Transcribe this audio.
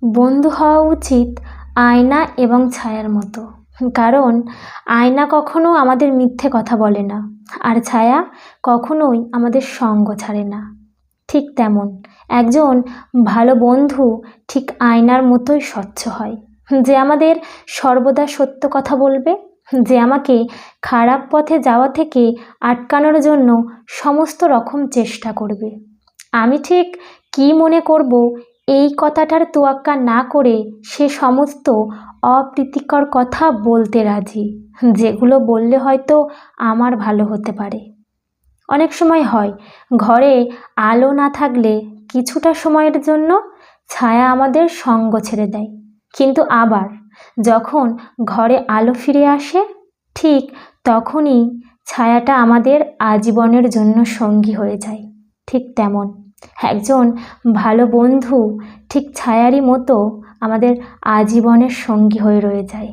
বন্ধু হওয়া উচিত আয়না এবং ছায়ার মতো। কারণ আয়না কখনো আমাদের মিথ্যে কথা বলে না, আর ছায়া কখনোই আমাদের সঙ্গ ছাড়ে না। ঠিক তেমন একজন ভালো বন্ধু ঠিক আয়নার মতোই স্বচ্ছ হয়, যে আমাদের সর্বদা সত্য কথা বলবে, যে আমাকে খারাপ পথে যাওয়া থেকে আটকানোর জন্য সমস্ত রকম চেষ্টা করবে। আমি ঠিক কী মনে করব এই কথাটার তোয়াক্কা না করে সে সমস্ত অপ্রীতিকর কথা বলতে রাজি, যেগুলো বললে হয়তো আমার ভালো হতে পারে। অনেক সময় হয়, ঘরে আলো না থাকলে কিছুটা সময়ের জন্য ছায়া আমাদের সঙ্গ ছেড়ে দেয়, কিন্তু আবার যখন ঘরে আলো ফিরে আসে ঠিক তখনই ছায়াটা আমাদের আজীবনের জন্য সঙ্গী হয়ে যায়। ঠিক তেমন একজন ভালো বন্ধু ঠিক ছায়ারই মতো আমাদের আজীবনের সঙ্গী হয়ে রয়ে যায়।